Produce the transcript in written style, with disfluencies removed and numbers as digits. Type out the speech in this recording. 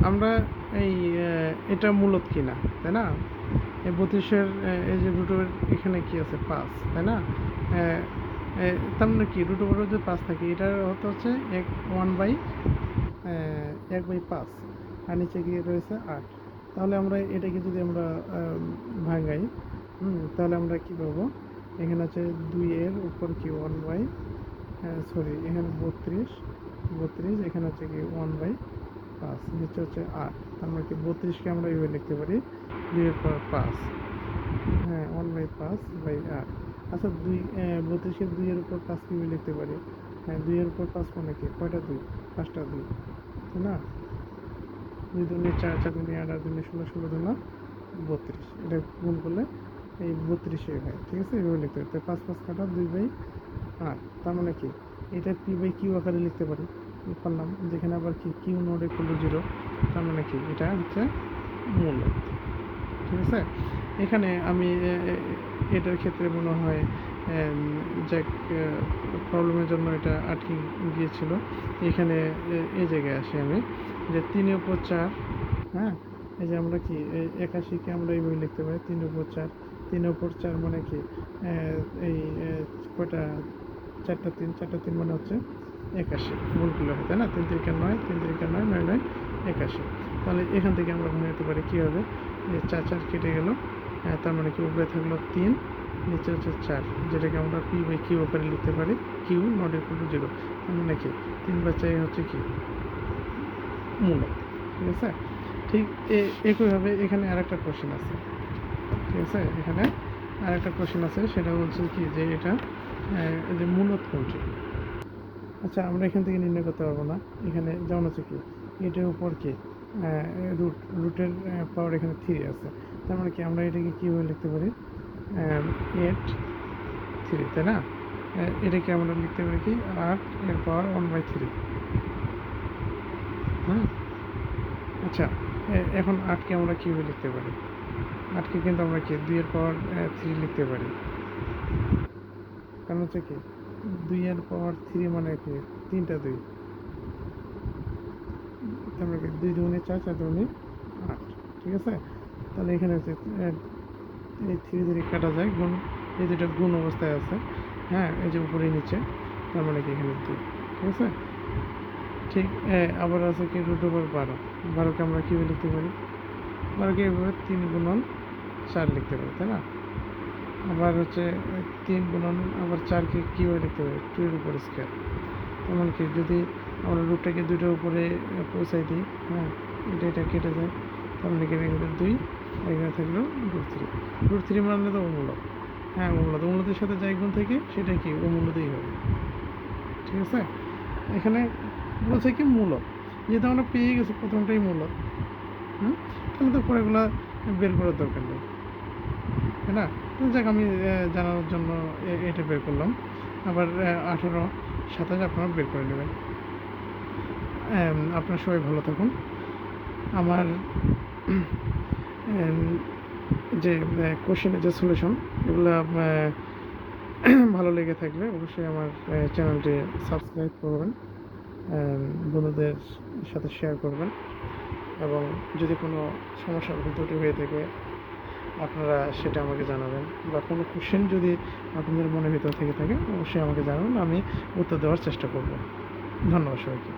আমরা এই এটা মূলত কিনা, তাই না? এই 32-এর এই যে রুট ওভার এখানে কি আছে 5, তাই না? তার মানে কি রুট ওভার যে 5 থাকে এটার অর্থ হচ্ছে 1/5, আর নিচে গিয়ে রয়েছে 8। তাহলে আমরা এটাকে যদি আমরা ভাঙাই, তাহলে আমরা কি পাবো? এখানে আছে 2-এর উপর কি 1/, সরি এখানে 32, এখানে হচ্ছে কি 1/5, নিচে হচ্ছে 8। তার মানে কি 32কে আমরা এইভাবে লিখতে পারি 2-এর পর 5, 1/5/8। আচ্ছা 32কে 2-এর উপর 5 কীভাবে লিখতে পারি? 2-এর উপর 5 মানে কি কয়টা 2? 5টা 2, তাই না? 2 দুগুণে 4, 4 দুগুণে 8, 8 দুগুণে 16, 16 দুগুণে 32। এটা গুণ করলে এই 32 হয়, ঠিক আছে? এইভাবে লিখতে পারি। তো 5 5 কাটা 2/8। তার মানে কি এটা p/q আকারে লিখতে পারি, পারলাম। যেখানে আবার কি q নট ইকুয়াল টু 0, তার মানে কি এটা হচ্ছে মূলত, ঠিক আছে? এখানে আমি এটার ক্ষেত্রে মনে হয় যে প্রবলেমের জন্য এটা আটকে গিয়েছিল। এখানে এই জায়গায় আসি আমি, যে 3/4, হ্যাঁ, এই যে আমরা কি 81কে আমরা এইভাবে লিখতে পারি 3/4। 3/4 মানে কি এই কয়টা 4টা 3, 4টা 3 মানে হচ্ছে 81 গুণ করলে হয়, তাই না? 3 3 9, 3 3 9, 9 9 81। তাহলে এখান থেকে আমরা মনে হতে পারি কী হবে, যে 4 4 কেটে গেল, তার মানে কি উপরে থাকলো 3, নিচে হচ্ছে 4, যেটাকে আমরা p/q আকারে লিখতে পারি q নট ইকুয়াল টু 0। তার মানে কি 3/4 হচ্ছে কি মূলত, ঠিক আছে? ঠিক একইভাবে এখানে আরেকটা কোশ্চেন আছে, ঠিক আছে? এখানে আরেকটা কোশ্চেন আছে, সেটা বলছে কি যে এটা যে মূলত কোনটি। আচ্ছা আমরা এখান থেকে নির্ণয় করতে পারবো না। এখানে যেমন হচ্ছে কি এটার উপর কি রুটের পাওয়ার এখানে 3 আছে, তার মানে কি আমরা এটাকে কীভাবে লিখতে পারি 8/3, তাই না? এটাকে আমরা লিখতে পারি কি 8 এর পাওয়ার 1/3। আচ্ছা এখন 8কে আমরা কীভাবে লিখতে পারি? 8কে কিন্তু আমরা কি 2-এর পাওয়ার 3 লিখতে পারি। কারণ হচ্ছে কি 2-এর পাওয়ার 3 মানে কি 3টা 2, তারপরে কি 2 দুগুণে 4, 4 দুগুণে 8, ঠিক আছে? তাহলে এখানে হচ্ছে এই 3 ধরে কাটা যায়, গুণ এই দুটো গুণ অবস্থায় আছে, এই যে উপরে নিচে, তার মানে কি এখানে 2, ঠিক আছে? ঠিক আবার আছে কি রুট ওভার 12। 12কে আমরা কীভাবে লিখতে পারি? 12কে এভাবে 3 গুণন 4 লিখতে পারি, তাই না? আবার হচ্ছে 3 গুণন আবার 4কে কীভাবে লিখতে পারি 2-এর উপর স্কোয়ার। এমন কি যদি আমরা রুটটাকে 2টার উপরে পৌঁছাই দিই, এটা কেটে যায়, তার মানে এখানে 2, এখানে থাকলো √3। √3 মানে তো অমূলক, অমূলকের সাথে যাই গুণ থেকে সেটা কি অমূলতেই হবে, ঠিক আছে? এখানে বলছে কি মূলক, যেহেতু আমরা পেয়ে গেছি প্রথমটাই মূলক, তাহলে তো পরেগুলো বের করার দরকার নেই, তাই না? যাক আমি জানার জন্য এটা বের করলাম। আবার 18 27 আপনারা বের করে নেবেন। আপনারা সবাই ভালো থাকুন। আমার যে কোশ্চেনের যে সলিউশন এগুলো ভালো লেগে থাকলে অবশ্যই আমার চ্যানেলটি সাবস্ক্রাইব করবেন, বন্ধুদের সাথে শেয়ার করবেন, এবং যদি কোনো সমস্যার ভুলত্রুটি হয়ে থাকে আপনারা সেটা আমাকে জানাবেন, বা কোনো কোশ্চেন যদি আপনাদের মনের ভিতর থেকে থাকে অবশ্যই আমাকে জানাবেন, আমি উত্তর দেওয়ার চেষ্টা করব। ধন্যবাদ সবাইকে।